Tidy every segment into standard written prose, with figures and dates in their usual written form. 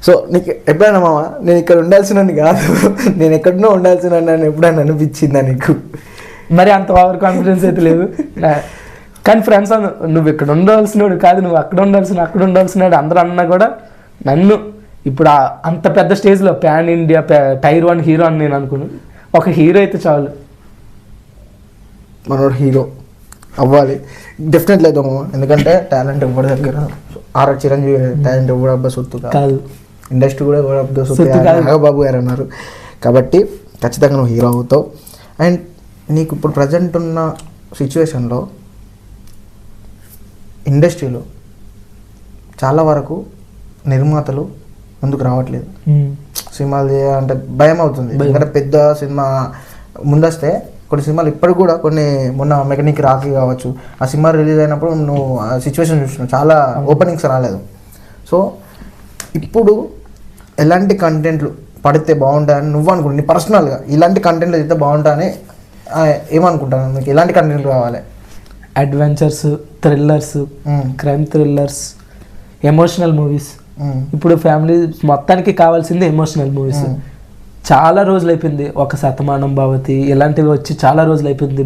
So నీకు ఎప్పుడైనా మామ నేను ఇక్కడ ఉండాల్సిన కాదు, నేను ఎక్కడనో ఉండాల్సిన ఎప్పుడైనా అనిపించిందా నీకు? మరి అంత ఓవర్ కాన్ఫిడెన్స్ అయితే లేదు. కానీ ఫ్రెండ్స్ నువ్వు ఇక్కడ ఉండాల్సినోడు కాదు, నువ్వు అక్కడ ఉండాల్సినాడు అందరూ అన్నా కూడా నన్ను ఇప్పుడు అంత పెద్ద స్టేజ్లో ప్యాన్ ఇండియా టైర్ 1 హీరో అని నేను అనుకున్నాను. ఒక హీరో అయితే చాలు, మనోడు హీరో అవ్వాలి డెఫినెట్లీ అయితే మామ. ఎందుకంటే టాలెంట్ ఎవరి దగ్గర ఆర్ఆర్ చిరంజీవి టాలెంట్ ఎవరు అబ్బా సొత్తు కాదు, ఇండస్ట్రీ కూడా ఎవరు అబ్బా సొత్తు నాగబాబు గారు అన్నారు. కాబట్టి ఖచ్చితంగా నువ్వు హీరో అవుతావు. అండ్ నీకు ఇప్పుడు ప్రజెంట్ ఉన్న సిచ్యువేషన్లో ఇండస్ట్రీలో చాలా వరకు నిర్మాతలు ముందుకు రావట్లేదు. సినిమాలు చేయాలంటే భయం అవుతుంది. ఎందుకంటే పెద్ద సినిమా ముందొస్తే కొన్ని సినిమాలు ఇప్పటికి కూడా మొన్న మెకానిక్ రాఖీ కావచ్చు, ఆ సినిమా రిలీజ్ అయినప్పుడు నువ్వు ఆ సిచ్యువేషన్ చూస్తున్నావు, చాలా ఓపెనింగ్స్ రాలేదు. సో ఇప్పుడు ఎలాంటి కంటెంట్లు పడితే బాగుంటాయని నువ్వు అనుకుంటు, నీ పర్సనల్గా ఇలాంటి కంటెంట్లు అయితే బాగుంటాయని ఏమనుకుంటాను? మీకు ఎలాంటి కంటెంట్లు కావాలి? Adventures, thrillers, crime thrillers, emotional movies. ఇప్పుడు ఫ్యామిలీ మొత్తానికి కావాల్సింది ఎమోషనల్ మూవీస్. చాలా రోజులు అయిపోయింది ఒక శతమానం భవతి ఇలాంటివి వచ్చి, చాలా రోజులు అయిపోయింది.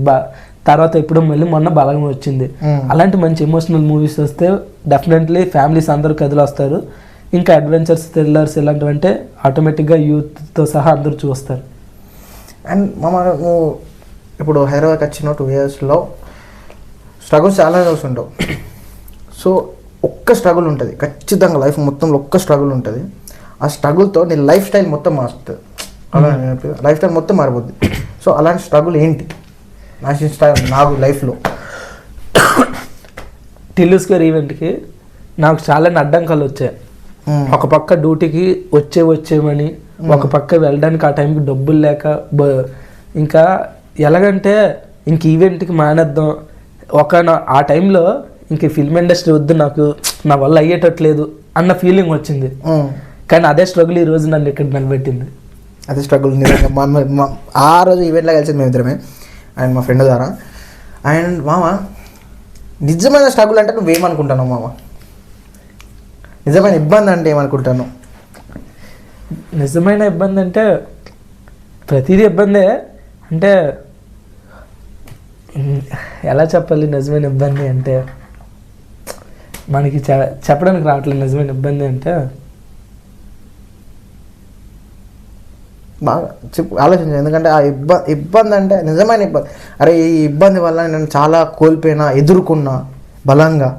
తర్వాత ఇప్పుడు మళ్ళీ మొన్న బలగం వచ్చింది. అలాంటి మంచి ఎమోషనల్ మూవీస్ వస్తే డెఫినెట్లీ ఫ్యామిలీస్ అందరూ కదిలి వస్తారు. ఇంకా అడ్వెంచర్స్, థ్రిల్లర్స్ ఇలాంటివి అంటే ఆటోమేటిక్గా యూత్తో సహా అందరూ చూస్తారు. అండ్ నువ్వు ఇప్పుడు హైదరాబాద్కి వచ్చిన 2 ఇయర్స్లో స్ట్రగుల్స్ చాలా చూస్తుంటావు. సో ఒక్క స్ట్రగుల్ ఉంటుంది ఖచ్చితంగా, లైఫ్ మొత్తంలో ఒక్క స్ట్రగుల్ ఉంటుంది. ఆ స్ట్రగుల్తో నీ లైఫ్ స్టైల్ మొత్తం మారుతుంది, లైఫ్ స్టైల్ మొత్తం మారిపోద్ది. సో అలాంటి స్ట్రగుల్ ఏంటి నాకు లైఫ్లో? టిల్లు స్క్వేర్ ఈవెంట్కి నాకు చాలా అడ్డంకాలు వచ్చాయి. ఒక పక్క డ్యూటీకి వచ్చేమని, ఒక పక్క వెళ్ళడానికి ఆ టైంకి డబ్బులు లేక, ఇంకా ఎలాగంటే ఇంక ఈవెంట్కి మానేద్దాం ఆ టైంలో ఇంక ఫిల్మ్ ఇండస్ట్రీ వద్దు, నాకు నా వల్ల అయ్యేటట్లేదు అన్న ఫీలింగ్ వచ్చింది. కానీ అదే స్ట్రగుల్ ఈ రోజు నన్ను ఇక్కడ నిలబెట్టింది. అదే స్ట్రగుల్ ఆ రోజు ఈవెంట్లో కలిసింది మేము ఇద్దరమే అండ్ మా ఫ్రెండ్ ద్వారా. అండ్ మామ నిజమైన స్ట్రగుల్ అంటే నువ్వేమనుకుంటాను మామ? నిజమైన ఇబ్బంది అంటే ఏమనుకుంటాను? నిజమైన ఇబ్బంది అంటే ప్రతిదీ ఇబ్బందే. అంటే ఎలా చెప్పాలి నిజమైన ఇబ్బంది అంటే, మనకి చెప్పడానికి రావట్లేదు. నిజమైన ఇబ్బంది అంటే బాగా ఆలోచించాను. ఎందుకంటే ఆ ఇబ్బంది అంటే నిజమైన ఇబ్బంది. అరే ఈ ఇబ్బంది వల్ల నేను చాలా కోల్పోయినా, ఎదుర్కొన్నా బలంగా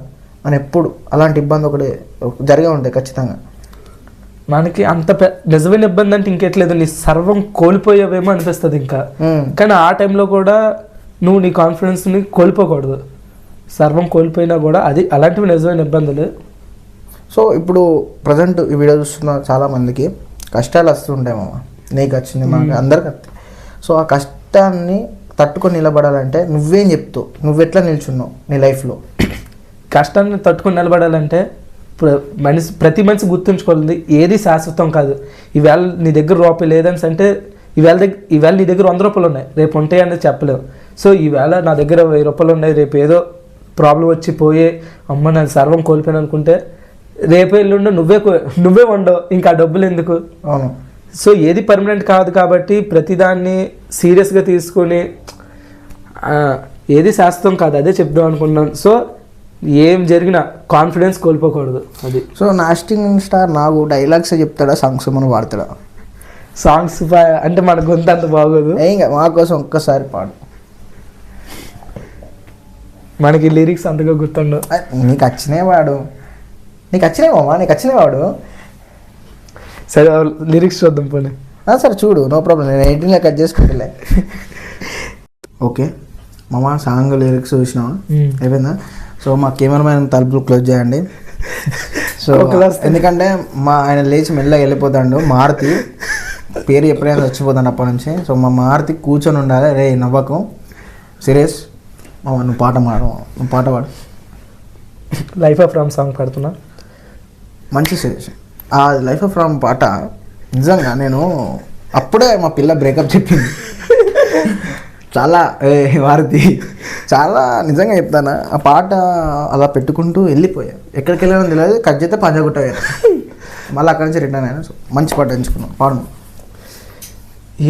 అని ఎప్పుడు అలాంటి ఇబ్బంది ఒకటి జరిగే ఉంటాయి ఖచ్చితంగా. మనకి అంత నిజమైన ఇబ్బంది అంటే ఇంకెట్లేదు, నీ సర్వం కోల్పోయేవేమో అనిపిస్తుంది ఇంకా. కానీ ఆ టైంలో కూడా నువ్వు నీ కాన్ఫిడెన్స్ని కోల్పోకూడదు. సర్వం కోల్పోయినా కూడా అది అలాంటివి నిజమైన ఇబ్బందులు. సో ఇప్పుడు ప్రజెంట్ ఈ వీడియో చూస్తున్న చాలామందికి కష్టాలు వస్తుంటాయి మామ, నీకు వచ్చింది, మాకు అందరికి వస్తాయి. సో ఆ కష్టాన్ని తట్టుకొని నిలబడాలంటే నువ్వేం చెప్తావు? నువ్వెట్లా నిల్చున్నావు నీ లైఫ్లో? కష్టాన్ని తట్టుకొని నిలబడాలంటే ప్రతి మనిషి గుర్తుంచుకోవాలి, ఏది శాశ్వతం కాదు. ఈవేళ నీ దగ్గర రూపాయి లేదని అంటే ఈవేళ నీ దగ్గర 100 రూపాయలు ఉన్నాయి, రేపు ఉంటాయి అనేది చెప్పలేవు. సో ఈవేళ నా దగ్గర 1000 రూపాయలు ఉన్నాయి, రేపు ఏదో ప్రాబ్లం వచ్చి పోయే అమ్మ నా సర్వం కోల్పోయాను అనుకుంటే రేపు ఎల్లుండో నువ్వే ఉండవు, ఇంకా డబ్బులు ఎందుకు? అవును. సో ఏది పర్మనెంట్ కాదు కాబట్టి ప్రతిదాన్ని సీరియస్గా తీసుకొని ఏది శాశ్వతం కాదు, అదే చెప్దాం అనుకున్నాను. సో ఏం జరిగినా కాన్ఫిడెన్స్ కోల్పోకూడదు అది. సో నాస్టింగ్ స్టార్ నాకు డైలాగ్స్ చెప్తాడా, సాంగ్స్ మనం వాడతాడా? సాంగ్స్ అంటే మన గొంతు అంత బాగోదు, ఇంకా మా కోసం ఒక్కసారి పాడు. మనకి లిరిక్స్ అంతగా గుర్తుండవు. నీకు వచ్చినాయి వాడు, నీకు వచ్చినాయి మామా, నీకు వచ్చినాయి వాడు. సరే లిరిక్స్ చూద్దాం పోనీ. సరే చూడు, నో ప్రాబ్లం, నేను 18లో కట్ చేసుకుంటలే. ఓకే మామా, సాంగ్ లిరిక్స్ చూసినా అయిపోయిందా? సో మా కెమెరామ్యాన్ తలుపులు క్లోజ్ చేయండి. సో ఎందుకంటే ఆయన లేచి మెల్లగా వెళ్ళిపోతాడు. మారుతి పేరు ఎప్పుడైనా వచ్చిపోతాడు అప్పటి నుంచి. సో మా మారుతి కూర్చొని ఉండాలి. రే నవ్వకం, సీరియస్ మామ, నువ్వు పాట పాడు. లైఫ్ ఆఫ్ రామ్ సాంగ్ పాడుతున్నా. మంచి సజెషన్. ఆ లైఫ్ ఆఫ్ రామ్ పాట నిజంగా నేను అప్పుడే మా పిల్ల బ్రేకప్ చెప్పింది. చాలా మారుతి చాలా నిజంగా చెప్తానా, ఆ పాట అలా పెట్టుకుంటూ వెళ్ళిపోయా. ఎక్కడికి వెళ్ళానో తెలియదు, కట్ చేస్తే పంజగుట్ట. మళ్ళీ అక్కడి నుంచి రిటర్న్ అయినా. సో మంచి పాట ఎంచుకున్నాం, పాడు.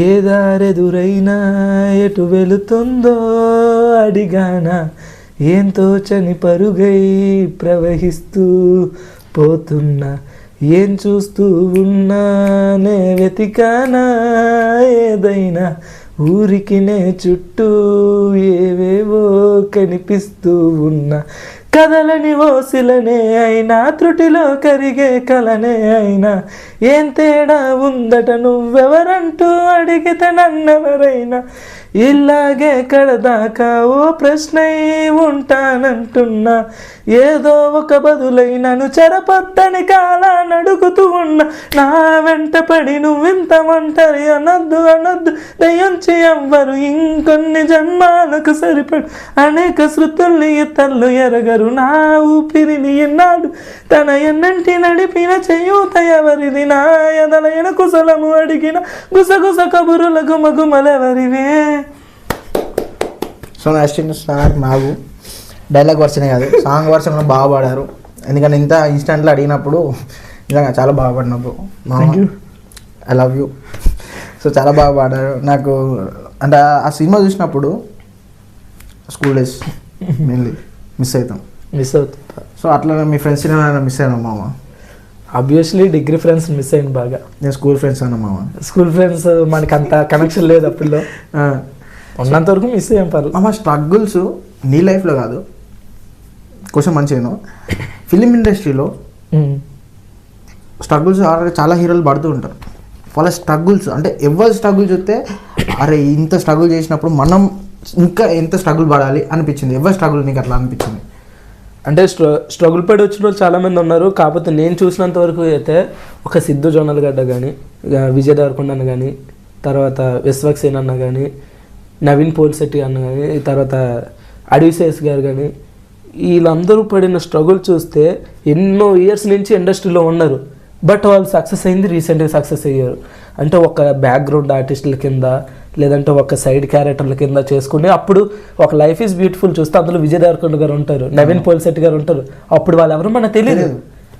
ఏ దారెదురైనా ఎటు వెళుతుందో అడిగానా, ఏం తోచని పరుగై ప్రవహిస్తూ పోతున్నా, ఏం చూస్తూ ఉన్నానే వెతికానా ఏదైనా, ఊరికి నే చుట్టూ ఏవేవో కనిపిస్తూ ఉన్నా, కదలని ఓసిలనే అయినా త్రుటిలో కరిగే కలనే అయినా, ఏం తేడా ఉందట నువ్వెవరంటూ అడిగితే నన్నెవరైనా, ఇలాగే కడదాకా ఓ ప్రశ్నై ఉంటానంటున్నా, ఏదో ఒక బదులై నన్ను చెరపొద్దని కాలాన్ని అడుగుతూ ఉన్నా, నా వెంట పడి నువ్వింత ఒంటరి అనొద్దు అనొద్దు దయించి ఎవ్వరు, ఇంకొన్ని జన్మాలకు సరిపడు అనేక శృతుల్ని ఇతరులు ఎరగరు, నా ఊపిరిని ఎన్నాడు తన ఎన్నంటి నడిపిన చేయూత ఎవరిది, నా ఎదలైన కుశలము అడిగిన గుసగుస కబురుల గుమగుమలెవరివే. సో అసిస్టెంట్ సార్ నాకు డైలాగ్ వర్షనే కాదు, సాంగ్ వర్షన్ బాగా పాడారు. ఎందుకంటే ఇంత ఇన్స్టెంట్లో అడిగినప్పుడు నిజంగా చాలా బాగా పాడినప్పుడు ఐ లవ్ యూ. సో చాలా బాగా పాడారు. నాకు అంటే ఆ సినిమా చూసినప్పుడు స్కూల్ డేస్ మెయిన్లీ మిస్ అవుతాం. సో అట్లా మీ ఫ్రెండ్స్ మిస్ అయినా మామ? ఆబ్వియస్లీ డిగ్రీ ఫ్రెండ్స్ మిస్ అయింది బాగా. నేను స్కూల్ ఫ్రెండ్స్ అన్నా మామ. స్కూల్ ఫ్రెండ్స్ మనకి అంత కనెక్షన్ లేదు అప్పుడులో, ఉన్నంత వరకు మిస్ అయ్యాం. పర్లేదు మామ. స్ట్రగుల్స్ నీ లైఫ్లో కాదు, కొంచెం మంచిగా ఫిలిం ఇండస్ట్రీలో స్ట్రగుల్స్ ఆల్రెడీ చాలా హీరోలు పడుతూ ఉంటారు. వాళ్ళ స్ట్రగుల్స్ అంటే ఎవరు స్ట్రగుల్ చూస్తే అరే ఇంత స్ట్రగుల్ చేసినప్పుడు మనం ఇంకా ఎంత స్ట్రగుల్ పడాలి అనిపించింది. ఎవరు స్ట్రగుల్ నీకు అట్లా అనిపించింది? అంటే స్ట్రగుల్ పడి వచ్చిన వాళ్ళు చాలామంది ఉన్నారు. కాకపోతే నేను చూసినంత వరకు అయితే ఒక సిద్ధు జొన్నలగడ్డ కానీ, విజయ్ దేవరకొండ అన్న కానీ, తర్వాత విశ్వక్సేన్ అన్న కానీ, నవీన్ పోల్శెట్టి అన్న కానీ, తర్వాత అడివిశేష్ గారు కానీ, వీళ్ళందరూ పడిన స్ట్రగుల్ చూస్తే ఎన్నో ఇయర్స్ నుంచి ఇండస్ట్రీలో ఉన్నారు. బట్ వాళ్ళు సక్సెస్ అయింది రీసెంట్గా సక్సెస్ అయ్యారు. అంటే ఒక బ్యాక్గ్రౌండ్ ఆర్టిస్టుల కింద లేదంటే ఒక సైడ్ క్యారెక్టర్ల కింద చేసుకుని అప్పుడు ఒక లైఫ్ ఈజ్ బ్యూటిఫుల్ చూస్తే అందులో విజయ్ దేవరకొండ గారు ఉంటారు, నవీన్ పోల్శెట్టి గారు ఉంటారు. అప్పుడు వాళ్ళు ఎవరు మనకు తెలియదు.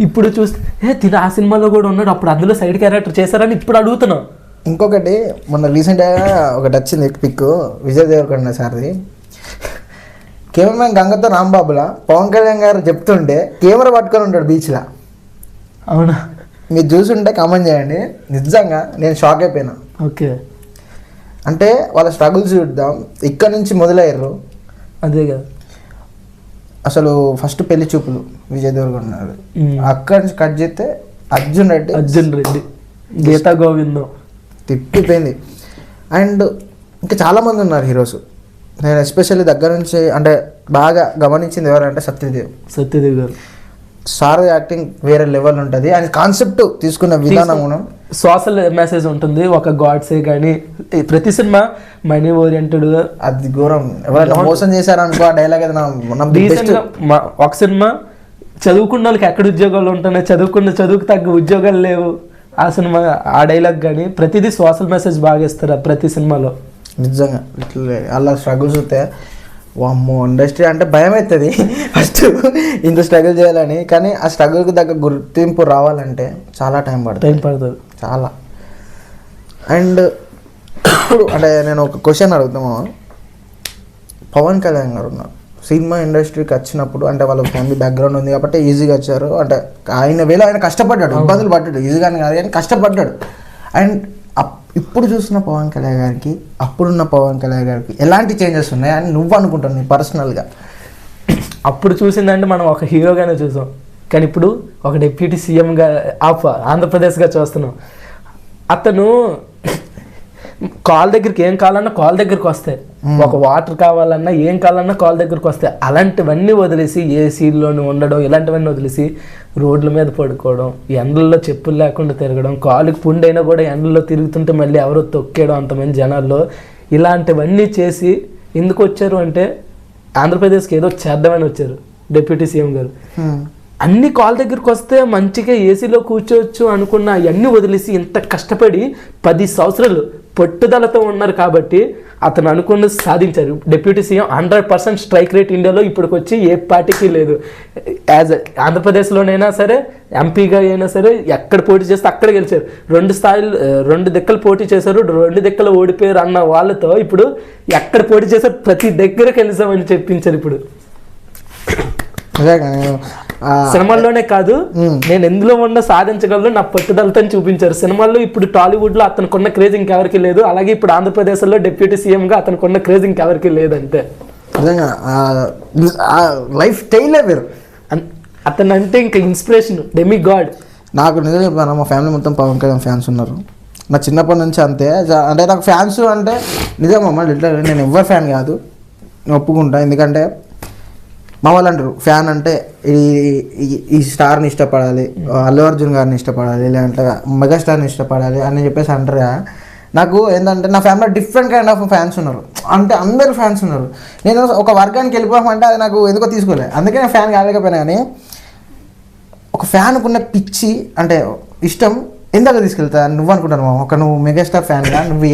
ఇప్పుడు చూస్తే తిన ఆ సినిమాలో కూడా ఉన్నాడు, అప్పుడు అందులో సైడ్ క్యారెక్టర్ చేశారని ఇప్పుడు అడుగుతున్నాం. ఇంకొకటి మొన్న రీసెంట్గా ఒకటి వచ్చింది పిక్ విజయ్ దేవరకొండ సార్ది. కెమెరామెన్ గంగతో రాంబాబులా పవన్ కళ్యాణ్ గారు చెప్తుంటే కెమెరా పట్టుకొని ఉంటాడు బీచ్లో. అవునా? మీరు చూసుంటే కామెంట్ చేయండి. నిజంగా నేను షాక్ అయిపోయినా. ఓకే, అంటే వాళ్ళ స్ట్రగుల్స్ చూద్దాం. ఇక్కడ నుంచి మొదలయ్యారు. అదే కదా. అసలు ఫస్ట్ పెళ్లి చూపులు విజయ్ దేవరకొండ, అక్కడి నుంచి కట్ చేస్తే అర్జున్ రెడ్డి గీతా గోవిందం తిప్పిపోయింది. అండ్ ఇంకా చాలామంది ఉన్నారు హీరోస్. నేను ఎస్పెషల్లీ దగ్గర నుంచి అంటే బాగా గమనించింది ఎవరంటే సత్యదేవ్ గారు. సార్ యాక్టింగ్ వేరే లెవెల్ ఉంటుంది. ఆయన కాన్సెప్ట్ తీసుకున్న విధానం సోషల్ మెసేజ్ ఉంటుంది. ఒక గాడ్సే కానీ ప్రతి సినిమా మనీ ఓరియంటెడ్, అది ఘోరం. ఎవరైనా మోసం చేశారనుకో ఆ డైలాగ్ ఒక సినిమా చదువుకున్న వాళ్ళకి ఎక్కడ ఉద్యోగాలు ఉంటున్నాయి, చదువుకు తగ్గ ఉద్యోగాలు లేవు. ఆ సినిమా ఆ డైలాగ్ కానీ ప్రతిదీ సోషల్ మెసేజ్ బాగా ఇస్తారు ప్రతి సినిమాలో. నిజంగా ఇట్లా అలా స్ట్రగుల్స్ వస్తే వామ్మో ఇండస్ట్రీ అంటే భయం అవుతుంది ఫస్ట్ ఇంత స్ట్రగుల్ చేయాలని. కానీ ఆ స్ట్రగుల్కి తగ్గ గుర్తింపు రావాలంటే చాలా టైం పడుతుంది చాలా. అండ్ ఇప్పుడు అంటే నేను ఒక క్వశ్చన్ అడుగుతాము. పవన్ కళ్యాణ్ గారు ఉన్నారు సినిమా ఇండస్ట్రీకి వచ్చినప్పుడు, అంటే వాళ్ళ ఫ్యామిలీ బ్యాక్గ్రౌండ్ ఉంది కాబట్టి ఈజీగా వచ్చారు. అంటే ఆయన వేళ ఆయన కష్టపడ్డాడు, ఇబ్బందులు పడ్డాడు, ఈజీగానే కాదు కానీ కష్టపడ్డాడు. అండ్ ఇప్పుడు చూసిన పవన్ కళ్యాణ్ గారికి అప్పుడున్న పవన్ కళ్యాణ్ గారికి ఎలాంటి చేంజెస్ ఉన్నాయి అని నువ్వు అనుకుంటున్నావు పర్సనల్గా? అప్పుడు చూసిందంటే మనం ఒక హీరోగానే చూసాం, కానీ ఇప్పుడు ఒక డిప్యూటీ సీఎంగా ఆంధ్రప్రదేశ్గా చూస్తున్నాం. అతను కాల్ దగ్గరికి ఏం కావాలన్నా కాల్ దగ్గరికి వస్తాయి, ఒక వాటర్ కావాలన్నా ఏం కావాలన్నా కాల్ దగ్గరికి వస్తాయి. అలాంటివన్నీ వదిలేసి ఏసీలోనే ఉండడం, ఇలాంటివన్నీ వదిలేసి రోడ్ల మీద పడుకోవడం, ఎండల్లో చెప్పులు లేకుండా తిరగడం, కాలుకి పుండైనా కూడా ఎండల్లో తిరుగుతుంటే మళ్ళీ ఎవరో తొక్కేయడం అంతమంది జనాల్లో, ఇలాంటివన్నీ చేసి ఎందుకు వచ్చారు అంటే ఆంధ్రప్రదేశ్కి ఏదో చేద్దామని వచ్చారు డిప్యూటీ సీఎం గారు. అన్ని కాల్ దగ్గరికి వస్తే మంచిగా ఏసీలో కూర్చోవచ్చు అనుకున్న అవన్నీ వదిలేసి ఇంత కష్టపడి 10 సంవత్సరాలు పట్టుదలతో ఉన్నారు కాబట్టి అతను అనుకున్నది సాధించారు. డిప్యూటీ సీఎం 100% స్ట్రైక్ రేట్ ఇండియాలో ఇప్పటికి వచ్చి ఏ పార్టీకి లేదు. యాజ్ ఆంధ్రప్రదేశ్లోనైనా సరే, ఎంపీగా అయినా సరే, ఎక్కడ పోటీ చేస్తే అక్కడ గెలిచారు. 2 దిక్కలు పోటీ చేశారు, 2 దిక్కలు ఓడిపోయారు అన్న వాళ్ళతో ఇప్పుడు ఎక్కడ పోటీ చేశారు ప్రతి దగ్గర గెలిచామని చెప్పించారు. ఇప్పుడు సినిమాల్లోనే కాదు, నేను ఎందులో ఉన్నా సాధించగలను నా పట్టుదలతో చూపించారు. సినిమాల్లో ఇప్పుడు టాలీవుడ్లో అతనుకున్న క్రేజ్ ఇంకెవరికి లేదు, అలాగే ఇప్పుడు ఆంధ్రప్రదేశ్లో డిప్యూటీ సీఎంగా అతనుకున్న క్రేజ్ ఇంకెవరికి లేదు. అంతే, లైఫ్ స్టైలే వేరు. అతను అంటే ఇంకా ఇన్స్పిరేషన్, డెమి గాడ్. నాకు నిజంగా చెప్పాను, మా ఫ్యామిలీ మొత్తం పవన్ కళ్యాణ్ ఫ్యాన్స్ ఉన్నారు. నా చిన్నప్పటి నుంచి అంతే. అంటే నాకు ఫ్యాన్స్ అంటే నిజమమ్మా, లిటరల్లీ నేను ఎవరి ఫ్యాన్ కాదు, నేను ఒప్పుకుంటా. ఎందుకంటే మా వాళ్ళు అంటారు ఫ్యాన్ అంటే ఈ స్టార్ని ఇష్టపడాలి, అల్లు అర్జున్ గారిని ఇష్టపడాలి, లేదంటే మెగాస్టార్ని ఇష్టపడాలి అని చెప్పేసి అంటారు. నాకు ఏంటంటే నా ఫ్యామిలీలో డిఫరెంట్ కైండ్ ఆఫ్ ఫ్యాన్స్ ఉన్నారు. అంటే అందరు ఫ్యాన్స్ ఉన్నారు. నేను ఒక వర్గానికి వెళ్ళిపోమంటే అది నాకు ఎందుకో తీసుకోలేదు, అందుకే నేను ఫ్యాన్ కాలేకపోయినా. కానీ ఒక ఫ్యాన్కు ఉన్న పిచ్చి అంటే ఇష్టం ఎందుకు తీసుకెళ్తా నువ్వు అనుకుంటాను. నువ్వు మెగాస్టార్ ఫ్యాన్గా నువ్వు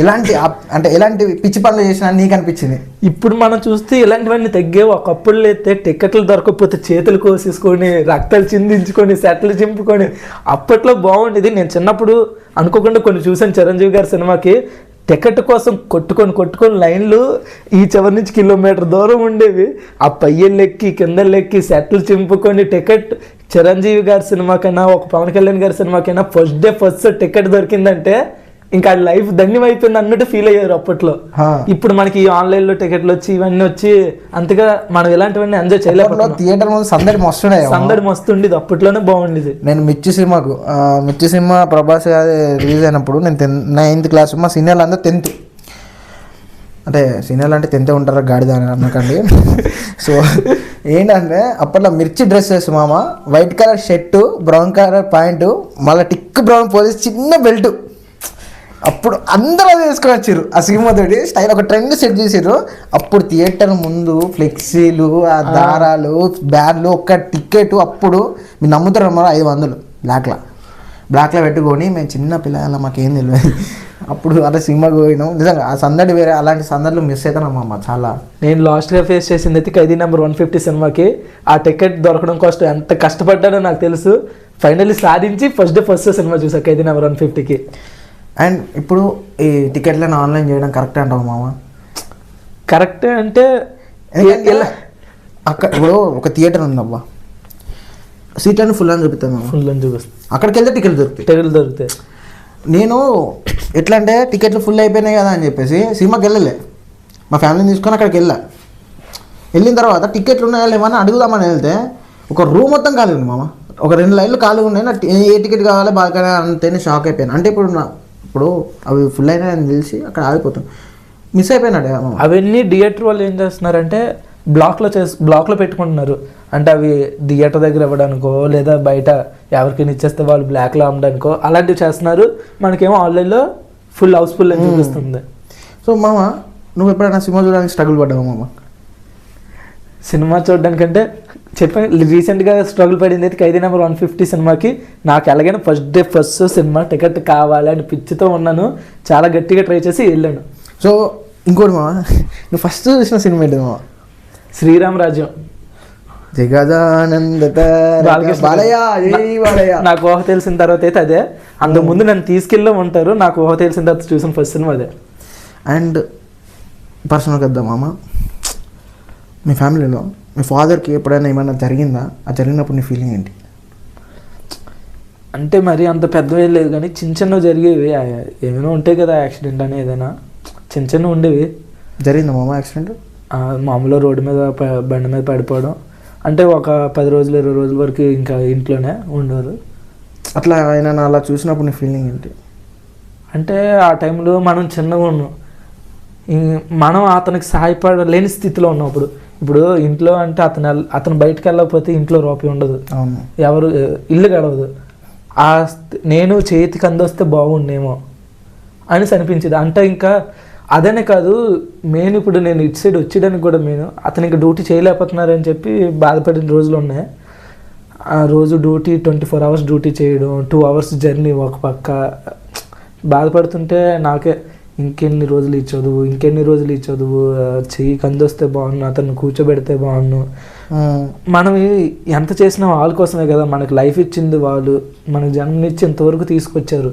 ఎలాంటి పిచ్చి పనులు చేసినా నీకు అనిపించింది? ఇప్పుడు మనం చూస్తే ఇలాంటివన్నీ తగ్గేవి. ఒకప్పుడు అయితే టికెట్లు దొరకకపోతే చేతులు కోసేసుకొని, రక్తాలు చిందించుకొని, సెట్లు చింపుకొని అప్పట్లో బాగుండేది. నేను చిన్నప్పుడు అనుకోకుండా కొన్ని చూసాను చిరంజీవి గారి సినిమాకి. టికెట్ కోసం కొట్టుకొని లైన్లు ఈ చివరి నుంచి కిలోమీటర్ దూరం ఉండేవి. ఆ పయ్యలెక్కి కిందలెక్కి సెట్లు చింపుకొని టికెట్, చిరంజీవి గారి సినిమాకైనా ఒక పవన్ కళ్యాణ్ గారి సినిమాకైనా ఫస్ట్ డే ఫస్ట్ టికెట్ దొరికిందంటే ఇంకా లైఫ్ ధన్యం అయిపోయింది అన్నట్టు ఫీల్ అయ్యారు అప్పట్లో. ఇప్పుడు మనకి ఆన్లైన్లో టికెట్లు వచ్చి ఇవన్నీ వచ్చి అంతగా మనం ఇలాంటివన్నీ ఎంజాయ్ చేయలేకపోతున్నాం. థియేటర్ ముందు సందడి మస్తు ఉండేది, అప్పట్లోనే బాగుండేది. నేను మిర్చి సినిమా ప్రభాస్ గారి రిలీజ్ అయినప్పుడు నేను 9th క్లాస్, మా సీనియర్లు అందరూ 10th. అంటే సీనియర్లు అంటే 10th ఉంటారు, గాడిద అని అనకండి. సో ఏంటంటే అప్పట్లో మిర్చి డ్రెస్ వేసి మామ, white colour shirt, brown colour pant, మళ్ళీ టిక్ బ్రౌన్ పోలీస్ చిన్న బెల్ట్. అప్పుడు అందరూ అది వేసుకొని వచ్చారు. ఆ సినిమాతోటి స్టైల్ ఒక ట్రెండ్ సెట్ చేసారు. అప్పుడు థియేటర్ ముందు ఫ్లెక్సీలు, ఆ దారాలు, బ్యాన్లు, ఒక్క టికెట్ అప్పుడు మీరు నమ్ముతారు 500 బ్లాక్లో పెట్టుకొని మేము చిన్న పిల్లల మాకేం తెలియదు. అప్పుడు అలా సినిమాకి పోయినాం. నిజంగా ఆ సందడి వేరే. అలాంటి సందడిలో మిస్ అవుతానమ్మా చాలా. నేను లాస్ట్గా ఫేస్ చేసింది అయితే ఖైదీ నెంబర్ 150 సినిమాకి. ఆ టికెట్ దొరకడం కోసం ఎంత కష్టపడ్డానో నాకు తెలుసు. ఫైనల్లీ సాధించి ఫస్ట్ డే ఫస్ట్ సినిమా చూసా ఖైదీ నెంబర్ 150కి. అండ్ ఇప్పుడు ఈ టికెట్లను ఆన్లైన్ చేయడం కరెక్ట్ అంటావు మామ? కరెక్ట్ అంటే అక్కడ ఇప్పుడు ఒక థియేటర్ ఉందబ్బా, సీట్లను ఫుల్ అని చూపిస్తాను, అక్కడికి వెళ్తే టికెట్లు దొరుకుతాయి. నేను ఎట్లా అంటే టికెట్లు ఫుల్ అయిపోయినాయి కదా అని చెప్పేసి సినిమాకి వెళ్ళలే, మా ఫ్యామిలీని తీసుకొని అక్కడికి వెళ్ళిన తర్వాత టికెట్లు ఉన్నాయా లేవని అడుగుదామని వెళ్తే ఒక రూమ్ మొత్తం ఖాళీ ఉంది మామ. ఒక 2 లైన్లు ఖాళీ ఉన్నాయి. నాకు ఏ టికెట్ కావాలో బాగా అంతేనే షాక్ అయిపోయాను. అంటే ఇప్పుడు అవి ఫుల్ అయినా అని తెలిసి అక్కడ ఆగిపోతాం, మిస్ అయిపోయినాడు. అవన్నీ థియేటర్ వాళ్ళు ఏం చేస్తున్నారంటే బ్లాక్లో పెట్టుకుంటున్నారు. అంటే అవి థియేటర్ దగ్గర ఇవ్వడానికో లేదా బయట ఎవరికైనా ఇచ్చేస్తే వాళ్ళు బ్లాక్లో అమ్మడానికో అలాంటివి చేస్తున్నారు. మనకేమో ఆన్లైన్లో ఫుల్ హౌస్ఫుల్ అని చూపిస్తుంది. సో మామ, నువ్వు ఎప్పుడైనా సినిమా చూడడానికి స్ట్రగుల్ పడ్డావు మామ? సినిమా చూడడానికంటే చెప్పాను, రీసెంట్గా స్ట్రగుల్ పడింది అయితే ఖైదీ నెంబర్ 150 సినిమాకి. నాకు ఎలాగైనా first day first cinema ticket కావాలి అని పిచ్చితో ఉన్నాను. చాలా గట్టిగా ట్రై చేసి వెళ్ళాను. సో ఇంకోటి మామ, నువ్వు ఫస్ట్ చూసిన సినిమా ఏంటి మామ? శ్రీరామ్ రాజ్యం. నాకు ఊహ తెలిసిన తర్వాత అయితే అదే. అంతకుముందు నన్ను తీసుకెళ్ళి ఉంటారు, నాకు ఊహ తెలిసిన తర్వాత చూసిన ఫస్ట్ సినిమా అదే. అండ్ పర్సనల్గా వద్దాం మామ, మీ ఫ్యామిలీలో మీ ఫాదర్కి ఎప్పుడైనా ఏమైనా జరిగిందా? ఆ జరిగినప్పుడు నీ ఫీలింగ్ ఏంటి? అంటే మరి అంత పెద్దవి లేదు కానీ చిన్న జరిగేవి, ఏమైనా ఉంటాయి కదా, యాక్సిడెంట్ అని ఏదైనా చిన్న ఉండేవి. జరిగిందా మామ యాక్సిడెంట్? మామూలుగా రోడ్డు మీద బండి మీద పడిపోవడం. అంటే ఒక 10 రోజులు 20 రోజుల వరకు ఇంకా ఇంట్లోనే ఉండేవారు. అట్లా ఆయన అలా చూసినప్పుడు నీ ఫీలింగ్ ఏంటి? అంటే ఆ టైంలో మనం చిన్నగా ఉన్నాం, మనం అతనికి సహాయపడలేని స్థితిలో ఉన్నప్పుడు. ఇప్పుడు ఇంట్లో అంటే అతను బయటకు వెళ్ళకపోతే ఇంట్లో రూపాయి ఉండదు, ఎవరు ఇల్లు గడవదు. నేను చేతికి అందొస్తే బాగుండేమో అని అనిపించింది. అంటే ఇంకా అదనే కాదు, మెయిన్ ఇప్పుడు నేను ఇటు సైడ్ వచ్చేయడానికి కూడా అతను ఇంకా డ్యూటీ చేయలేకపోతున్నారని చెప్పి బాధపడిన రోజులు ఉన్నాయి. ఆ రోజు డ్యూటీ 24 hours డ్యూటీ చేయడం, 2 hours జర్నీ ఒక పక్క బాధపడుతుంటే నాకే ఇంకెన్ని రోజులు ఈ చదువు, ఇంకెన్ని రోజులు ఈ చదువు, చెయ్యి కందొస్తే బాగున్ను, అతన్ని కూర్చోబెడితే బాగున్ను. మనం ఎంత చేసినా వాళ్ళ కోసమే కదా, మనకు లైఫ్ ఇచ్చింది వాళ్ళు, మనకు జన్మనిచ్చి ఇంతవరకు తీసుకొచ్చారు.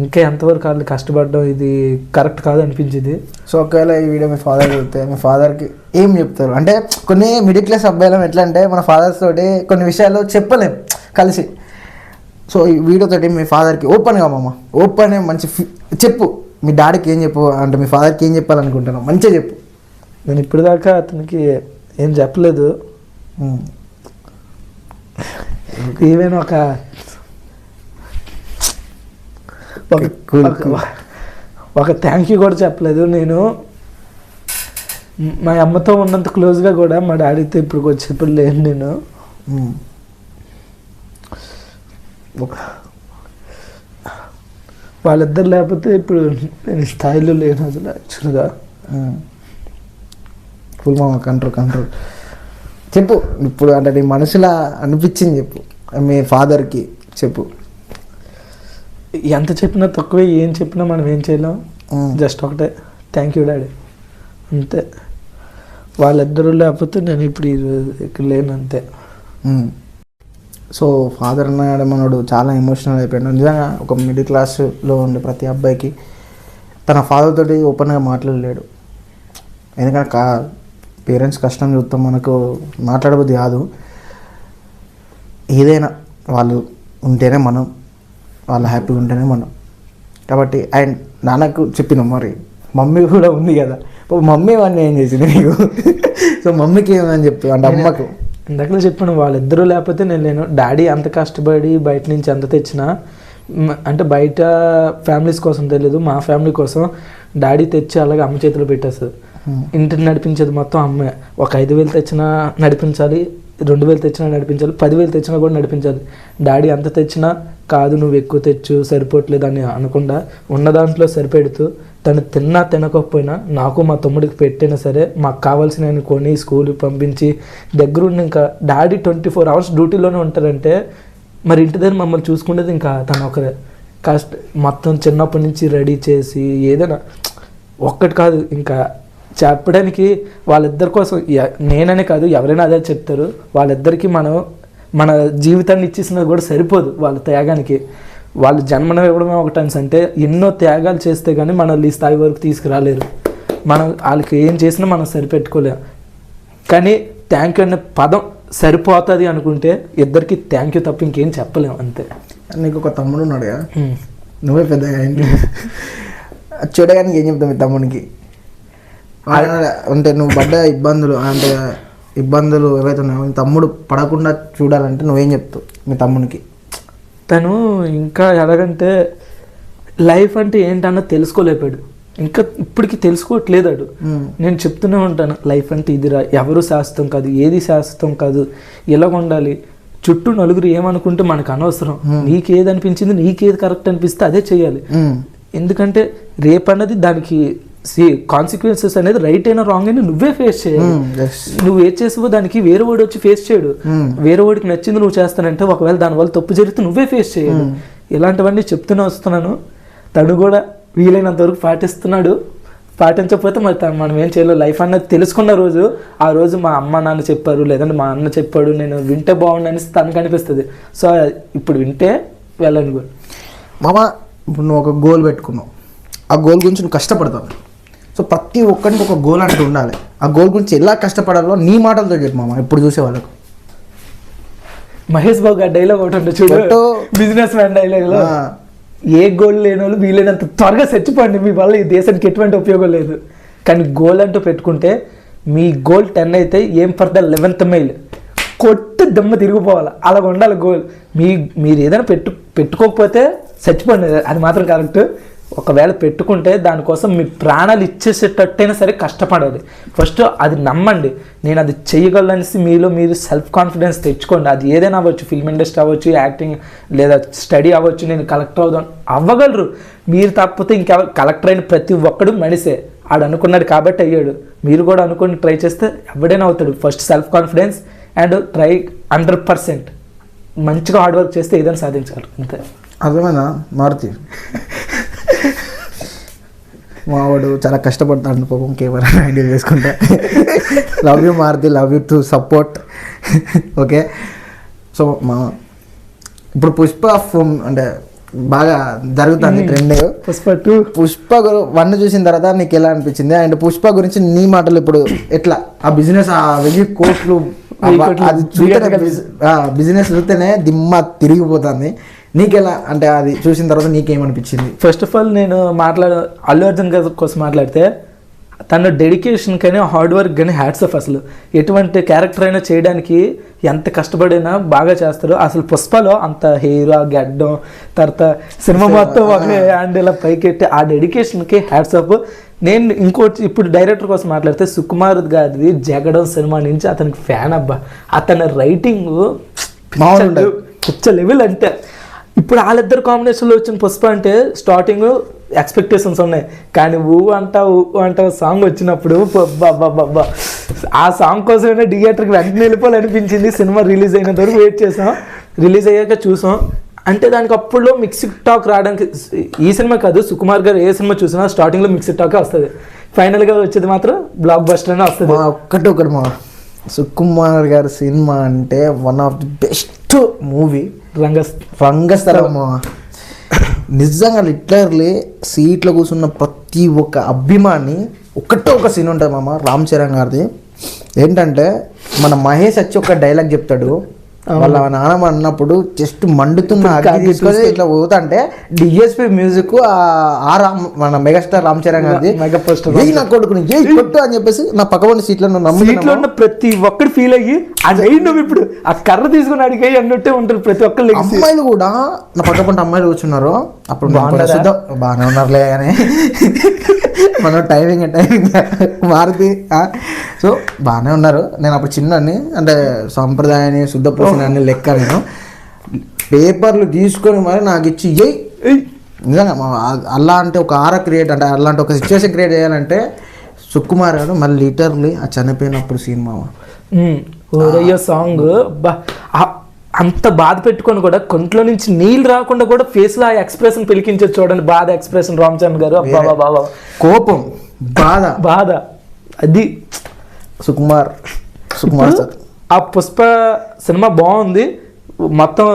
ఇంకా ఎంతవరకు వాళ్ళు కష్టపడడం ఇది కరెక్ట్ కాదు అనిపించింది. సో ఒకవేళ ఈ వీడియో మీ ఫాదర్ చూస్తే మీ ఫాదర్కి ఏం చెప్తారు? అంటే కొన్ని మిడిల్ క్లాస్ అబ్బాయిలం ఎట్లా అంటే మన ఫాదర్స్ తోటి కొన్ని విషయాలు చెప్పలేం కలిసి. సో ఈ వీడియో తోటి మీ ఫాదర్కి ఓపెన్గా ఓపెన్ మంచి చెప్పు, మీ డాడీకి ఏం చెప్పు అంటే మీ ఫాదర్కి ఏం చెప్పాలనుకుంటున్నావు, మంచిగా చెప్పు. నేను ఇప్పుడు దాకా అతనికి ఏం చెప్పలేదు. ఈవెన్ ఒక థ్యాంక్ యూ కూడా చెప్పలేదు. నేను మా అమ్మతో ఉన్నంత క్లోజ్గా కూడా మా డాడీతో ఇప్పుడు వచ్చేప్పుడు లేను. నేను వాళ్ళిద్దరు లేకపోతే ఇప్పుడు నేను స్థాయిలో లేను అసలు యాక్చువల్గా. ఫుల్ మామ కంట్రోల్ చెప్పు ఇప్పుడు, అంటే నీ మనసులో అనిపించింది చెప్పు, మీ ఫాదర్కి చెప్పు. ఎంత చెప్పినా తక్కువే, ఏం చెప్పినా మనం ఏం చేయలేం. జస్ట్ ఒకటే థ్యాంక్ యూ డాడీ, అంతే. వాళ్ళిద్దరూ లేకపోతే నేను ఇప్పుడు ఇక్కడ లేను, అంతే. సో ఫాదర్ అన్నాడు మనోడు చాలా ఎమోషనల్ అయిపోయాడు. నిజంగా ఒక మిడిల్ క్లాస్లో ఉండే ప్రతి అబ్బాయికి తన ఫాదర్ తోటి ఓపెన్గా మాట్లాడలేడు. ఎందుకంటే పేరెంట్స్ కష్టం చూస్తాం, మనకు మాట్లాడబుద్ధి కాదు. ఏదైనా వాళ్ళు ఉంటేనే మనం, వాళ్ళు హ్యాపీగా ఉంటేనే మనం. కాబట్టి అండ్ నాన్నకు చెప్పినాం, మరి మమ్మీ కూడా ఉంది కదా, మమ్మీ వాడిని ఏం చేసింది నీకు? సో మమ్మీకి ఏమని చెప్పి అంటే అమ్మకు ఇందాకలో చెప్పాను, వాళ్ళిద్దరూ లేకపోతే నేను లేను. డాడీ అంత కష్టపడి బయట నుంచి ఎంత తెచ్చినా, అంటే బయట ఫ్యామిలీస్ కోసం తెలియదు, మా ఫ్యామిలీ కోసం డాడీ తెచ్చి అలాగే అమ్మ చేతిలో పెట్టేస్తుంది. ఇంటిని నడిపించేది మొత్తం అమ్మే. ఒక 5,000 తెచ్చినా నడిపించాలి, 2,000 తెచ్చినా నడిపించాలి, 10,000 తెచ్చినా కూడా నడిపించాలి. డాడీ అంత తెచ్చినా కాదు నువ్వు ఎక్కువ తెచ్చు సరిపోవట్లేదు అని అనకుండా ఉన్న దాంట్లో సరిపెడుతూ తను తిన్నా తినకపోయినా నాకు మా తమ్ముడికి పెట్టినా సరే మాకు కావాల్సిన కొని స్కూల్కి పంపించి దగ్గరుండి, ఇంకా డాడీ 24 hours డ్యూటీలోనే ఉంటారంటే మరి ఇంటి దగ్గర మమ్మల్ని చూసుకునేది ఇంకా తను ఒకరే. మొత్తం చిన్నప్పటి నుంచి రెడీ చేసి ఏదైనా ఒక్కటి కాదు ఇంకా చెప్పడానికి వాళ్ళిద్దరి కోసం నేననే కాదు ఎవరైనా అదే చెప్తారు. వాళ్ళిద్దరికీ మన జీవితాన్ని ఇచ్చేసినది కూడా సరిపోదు వాళ్ళ త్యాగానికి. వాళ్ళు జన్మను ఇవ్వడమే ఒక టైమ్స్ అంటే ఎన్నో త్యాగాలు చేస్తే కానీ మనల్ని ఈ స్థాయి వరకు తీసుకురాలేరు. మనం వాళ్ళకి ఏం చేసినా మనం సరిపెట్టుకోలేం. కానీ థ్యాంక్ యూ అనే పదం సరిపోతుంది అనుకుంటే ఇద్దరికి థ్యాంక్ యూ తప్ప ఇంకేం చెప్పలేము, అంతే. నీకు ఒక తమ్ముడు ఉన్నాడుగా, నువ్వే పెద్దగా చూడగానికి ఏం చెప్తావు మీ తమ్మునికి? అంటే నువ్వు పడ్డ ఇబ్బందులు ఏవైతే ఉన్నాయో తమ్ముడు పడకుండా చూడాలంటే నువ్వేం చెప్తావు మీ తమ్మునికి? తను ఇంకా ఎలాగంటే లైఫ్ అంటే ఏంటన్నా తెలుసుకోలేపాడు, ఇంకా ఇప్పటికి తెలుసుకోవట్లేదాడు. నేను చెప్తూనే ఉంటాను, లైఫ్ అంటే ఇదిరా, ఎవరు శాశ్వతం కాదు, ఏది శాశ్వతం కాదు, ఇలాగ ఉండాలి. చుట్టూ నలుగురు ఏమనుకుంటే మనకు అనవసరం. నీకేది అనిపించింది, నీకేది కరెక్ట్ అనిపిస్తే అదే చేయాలి. ఎందుకంటే రేపన్నది దానికి కాన్సిక్వెన్సెస్ అనేది రైట్ అయినా రాంగ్ అయినా నువ్వే ఫేస్ చేయాలి. నువ్వు ఏది చేసావో దానికి వేరే వాడు వచ్చి ఫేస్ చేయడు. వేరే వాడికి నచ్చింది నువ్వు చేస్తానంటే ఒకవేళ దానివల్ల తప్పు జరిగితే నువ్వే ఫేస్ చేయాలి. ఇలాంటివన్నీ చెప్తూనే వస్తున్నాను. తను కూడా వీలైనంత వరకు పాటిస్తున్నాడు. పాటించకపోతే మరి మనం ఏం చేయలేదు. లైఫ్ అన్నది తెలుసుకున్న రోజు, ఆ రోజు మా అమ్మ నాన్న చెప్పారు లేదంటే మా అన్న చెప్పాడు, నేను వింటే బాగుండని తనకు అనిపిస్తుంది. సో ఇప్పుడు వింటే వెళ్ళను కూడా. మామ ఇప్పుడు నువ్వు ఒక గోల్ పెట్టుకున్నావు, ఆ గోల్ గురించి నువ్వు కష్టపడతావు. సో ప్రతి ఒక్కరికి ఒక గోల్ అంటూ ఉండాలి. ఆ గోల్ గురించి ఎలా కష్టపడాలో నీ మాటలతో చెప్పు మామ, ఇప్పుడు చూసే వాళ్ళకు. మహేష్ బాబు గారి డైలాగ్ ఒకటి ఉంటుంది చూడు, బిజినెస్ మ్యాన్ డైలాగ్లో, ఏ గోల్ లేని వాళ్ళు వీలైనంత త్వరగా చచ్చిపోండి, మీ వల్ల ఈ దేశానికి ఎటువంటి ఉపయోగం లేదు. కానీ గోల్ అంటూ పెట్టుకుంటే మీ గోల్ 10 అయితే ఏం ఫర్ ద 11th మైల్ కొట్టి దమ్మ తిరిగిపోవాలి, అలాగ ఉండాలి గోల్. మీరు ఏదైనా పెట్టుకోకపోతే చచ్చిపోండి, అది మాత్రం కరెక్ట్. ఒకవేళ పెట్టుకుంటే దానికోసం మీ ప్రాణాలు ఇచ్చేసేటట్టయినా సరే కష్టపడాలి. ఫస్ట్ అది నమ్మండి, నేను అది చేయగలనేసి మీలో మీరు సెల్ఫ్ కాన్ఫిడెన్స్ తెచ్చుకోండి. అది ఏదైనా అవ్వచ్చు, ఫిల్మ్ ఇండస్ట్రీ అవ్వచ్చు, యాక్టింగ్ లేదా స్టడీ అవ్వచ్చు. నేను కలెక్టర్ అవ్వగలరు. మీరు తప్పితే ఇంకెవరు? కలెక్టర్ అయిన ప్రతి ఒక్కడు మనిషే, ఆడు అనుకున్నాడు కాబట్టి అయ్యాడు. మీరు కూడా అనుకుని ట్రై చేస్తే ఎవడైనా అవుతాడు. First self confidence and try 100%. మంచిగా హార్డ్ వర్క్ చేస్తే ఏదైనా సాధించాలి, అంతే. అర్థమైనా మారుతి? మావాడు చాలా కష్టపడతాడు పాపం కెమెరా హ్యాండిల్ చేసుకుంటా. Love you Maruti, love you too support. Okay, so మా ఇప్పుడు పుష్ప అంటే బాగా జరుగుతుంది ట్రెండ్. పుష్ప 1 చూసిన తర్వాత నీకు ఎలా అనిపించింది? అండ్ పుష్ప గురించి నీ మాటలు ఇప్పుడు ఎట్లా ఆ బిజినెస్, ఆ 1000 కోట్లు అది చూస్తేనే బిజినెస్ చూస్తేనే దిమ్మ తిరిగిపోతుంది. నీకెలా అంటే అది చూసిన తర్వాత నీకేమనిపించింది? ఫస్ట్ ఆఫ్ ఆల్ నేను అల్లు అర్జున్ గారి కోసం మాట్లాడితే తన డెడికేషన్ కానీ హార్డ్ వర్క్ కానీ హ్యాట్స్ ఆఫ్. అసలు ఎటువంటి క్యారెక్టర్ అయినా చేయడానికి ఎంత కష్టపడినా బాగా చేస్తారు. అసలు పుష్పలో అంత హెయిర్, ఆ గడ్డం, తర్వాత సినిమా మొత్తం ఒక హ్యాండ్ ఇలా పైకెట్టి ఆ డెడికేషన్కి హ్యాట్స్ ఆఫ్. నేను ఇంకోటి ఇప్పుడు డైరెక్టర్ కోసం మాట్లాడితే సుకుమార్ గారిది జగడం సినిమా నుంచి అతనికి ఫ్యాన్ అబ్బా. అతని రైటింగ్ పిచ్చ లెవెల్. అంటే ఇప్పుడు వాళ్ళిద్దరు కాంబినేషన్లో వచ్చిన పుష్ప అంటే స్టార్టింగ్ ఎక్స్పెక్టేషన్స్ ఉన్నాయి, కానీ ఊ అంటా సాంగ్ వచ్చినప్పుడు బాబా ఆ సాంగ్ కోసమైనా థియేటర్కి వెంటనే వెళ్ళిపోవాలనిపించింది. సినిమా రిలీజ్ అయినంత వరకు వెయిట్ చేసాం, రిలీజ్ అయ్యాక చూసాం. అంటే దానికి అప్పుడులో మిక్స్డ్ టాక్ రావడానికి, ఈ సినిమా కాదు సుకుమార్ గారు ఏ సినిమా చూసినా స్టార్టింగ్లో మిక్స్డ్ టాకే వస్తుంది, ఫైనల్గా వచ్చేది మాత్రం బ్లాక్ బస్టర్ అనే వస్తుంది. ఒకటి మా సుకుమార్ గారి సినిమా అంటే one of the best movie Rangasthalam. నిజంగా లిటరల్లీ సీట్లో కూర్చున్న ప్రతి ఒక్క అభిమాని ఒక సీన్ ఉంటుంది మామ రామ్ చరణ్ గారిది. ఏంటంటే మన మహేష్ వచ్చి ఒక డైలాగ్ చెప్తాడు, వాళ్ళ నాన్నమ్మ అన్నప్పుడు జస్ట్ మండుతున్న అగ్గి తీసుకొని ఇట్లా పోతా అంటే డిఎస్పి మ్యూజిక్ మన మెగాస్టార్ రామ్ చరణ్ గారిది నా కొడుకుని కొట్టు అని చెప్పేసి నా పక్కన సీట్లో నమ్ముతున్న ప్రతి ఒక్కరు ఫీల్ అయ్యి నువ్వు ఇప్పుడు ఆ కర్ర తీసుకుని అడిగాయి అన్నట్టే ఉంటారు ప్రతి ఒక్కరు. అమ్మాయిలు కూడా నా పక్క పంట అమ్మాయిలు కూర్చున్నారు, అప్పుడు బాగానే ఉన్నారులే కానీ మనం టైమింగ్ మారుతి. సో బాగానే ఉన్నారు. నేను అప్పుడు చిన్నని అంటే సాంప్రదాయాన్ని శుద్ధ పోసిన అన్ని లెక్క నేను పేపర్లు తీసుకొని మరి నాకు ఇచ్చి నిజంగా అలా అంటే ఒక ఆరా క్రియేట్ అంటే అలాంటి ఒక సిచ్యువేషన్ క్రియేట్ చేయాలంటే సుకుమార్ గారు మళ్ళీ లిటర్లీ ఆ చనిపోయినప్పుడు సినిమా సాంగ్ అంత బాధ పెట్టుకొని కూడా కొంట్లో నుంచి నీళ్ళు రాకుండా కూడా ఫేస్ లో ఆ ఎక్స్ప్రెషన్ పిలికించచ్చు చూడండి, బాధ ఎక్స్ప్రెషన్ రామ్ చరణ్ గారు. బాబా కోపం, బాధ అది సుకుమార్. ఆ పుష్ప సినిమా బాగుంది. మొత్తం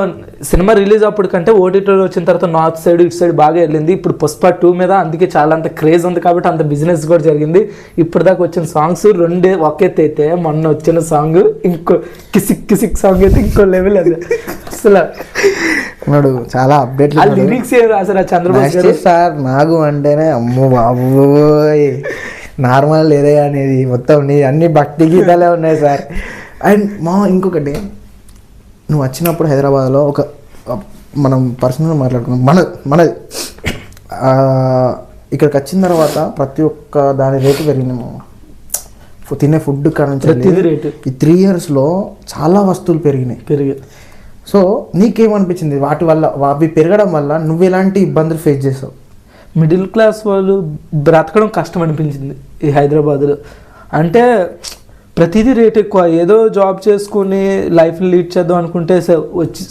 సినిమా రిలీజ్ అప్పటికంటే ఓటీటీలో వచ్చిన తర్వాత నార్త్ సైడ్ ఇటు సైడ్ బాగా వెళ్ళింది. ఇప్పుడు పుష్ప 2 మీద అందుకే చాలా అంత క్రేజ్ ఉంది కాబట్టి అంత బిజినెస్ కూడా జరిగింది. ఇప్పుడు దాకా వచ్చిన సాంగ్స్ 2 ఒకెత్తి అయితే మొన్న వచ్చిన సాంగ్ ఇంకో కిసిక్ సాంగ్ అయితే ఇంకో లెవెల్. అది అసలు చాలా అప్డేట్ లిరిక్స్ ఏం రాశారు చంద్రబాబు సార్. నాగు అంటేనే అమ్మో బాబోయ్ నార్మల్ లేదే అనేది మొత్తం నీ అన్ని భక్తి గీతాలే ఉన్నాయి సార్. అండ్ ఇంకొకటి నువ్వు వచ్చినప్పుడు హైదరాబాద్లో ఒక మనం పర్సనల్గా మాట్లాడుకున్నాం మనది ఇక్కడికి వచ్చిన తర్వాత ప్రతి ఒక్క దాని రేటు పెరిగింది మామ. తినే ఫుడ్ కానుంచి ఈ 3 yearsలో చాలా వస్తువులు పెరిగాయి. సో నీకేమనిపించింది వాటి వల్ల అవి పెరగడం వల్ల నువ్వు ఎలాంటి ఇబ్బందులు ఫేస్ చేసావు? మిడిల్ క్లాస్ వాళ్ళు బ్రతకడం కష్టం అనిపించింది ఈ హైదరాబాద్లో. అంటే ప్రతిదీ రేట్ ఎక్కువ. ఏదో జాబ్ చేసుకుని లైఫ్ని లీడ్ చేద్దాం అనుకుంటే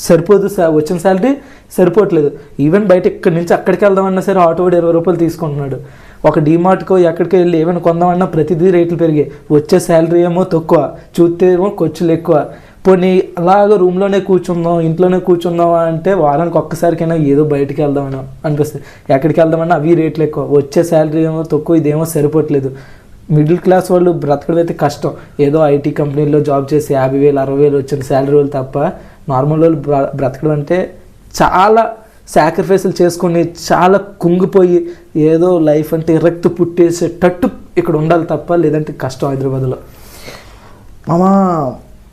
సరిపోదు, వచ్చిన శాలరీ సరిపోవట్లేదు. ఈవెన్ బయట ఇక్కడి నుంచి అక్కడికి వెళ్దామన్నా సరే ఆటో కూడా 20 రూపాయలు తీసుకుంటున్నాడు. ఒక డీమార్ట్కో ఎక్కడికి వెళ్ళి ఏమైనా కొందామన్నా ప్రతిదీ రేట్లు పెరిగాయి. వచ్చే శాలరీ ఏమో తక్కువ, చూస్తే ఏమో ఖర్చులు ఎక్కువ. పోనీ అలాగ రూమ్లోనే కూర్చుందాం, ఇంట్లోనే కూర్చుందాం అంటే వారానికి ఒక్కసారికైనా ఏదో బయటికి వెళ్దామని అనిపిస్తుంది. ఎక్కడికి వెళ్దామన్నా అవి రేట్లు ఎక్కువ, వచ్చే శాలరీ ఏమో తక్కువ, ఇదేమో సరిపోవట్లేదు. మిడిల్ క్లాస్ వాళ్ళు బ్రతకడం అయితే కష్టం. ఏదో ఐటీ కంపెనీలో జాబ్ చేసి 50,000 60,000 వచ్చిన శాలరీ వాళ్ళు తప్ప నార్మల్ వాళ్ళు బ్రతకడం అంటే చాలా సాక్రిఫైస్లు చేసుకొని చాలా కుంగిపోయి ఏదో లైఫ్ అంటే ఇరక్తు పుట్టేసేటట్టు ఇక్కడ ఉండాలి తప్ప, లేదంటే కష్టం హైదరాబాద్లో. మామా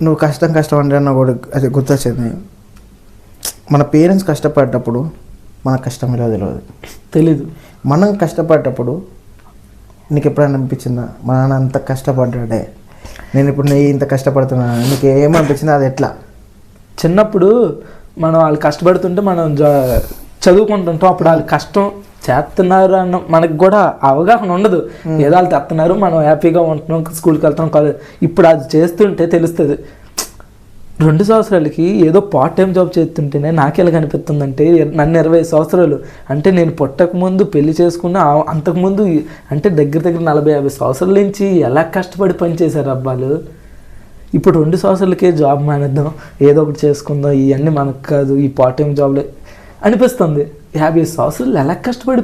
నువ్వు కష్టం అంటే నాకు కూడా అది గుర్తొచ్చింది. మన పేరెంట్స్ కష్టపడేటప్పుడు మన కష్టం ఎలా తెలీదు. మనం కష్టపడేటప్పుడు నీకు ఎప్పుడైనా అనిపించిందా మా నాన్న అంత కష్టపడ్డాడే, నేను ఇప్పుడు ఇంత కష్టపడుతున్నాను, నీకు ఏమనిపించింది? అది ఎట్లా? చిన్నప్పుడు మనం వాళ్ళు కష్టపడుతుంటే మనం చదువుకుంటుంటాం, అప్పుడు వాళ్ళు కష్టం చేస్తున్నారు అన్న మనకు కూడా అవగాహన ఉండదు. ఏదో వాళ్ళు తెస్తున్నారు, మనం హ్యాపీగా ఉంటున్నాం, స్కూల్కి వెళ్తున్నాం, కాలేజ్. ఇప్పుడు అది చేస్తుంటే తెలుస్తుంది 2 సంవత్సరాలకి ఏదో పార్ట్ టైం జాబ్ చేస్తుంటేనే నాకు ఎలా కనిపిస్తుందంటే నన్ను 20 సంవత్సరాలు అంటే నేను పుట్టకముందు పెళ్లి చేసుకున్న అంతకుముందు అంటే దగ్గర 40-50 సంవత్సరాల నుంచి ఎలా కష్టపడి పనిచేశారు అబ్బాలు. ఇప్పుడు 2 సంవత్సరాలకే జాబ్ మానేద్దాం, ఏదో ఒకటి చేసుకుందాం, ఇవన్నీ మనకు కాదు, ఈ పార్ట్ టైం జాబ్లే అనిపిస్తుంది. 50 సంవత్సరాలు ఎలా కష్టపడి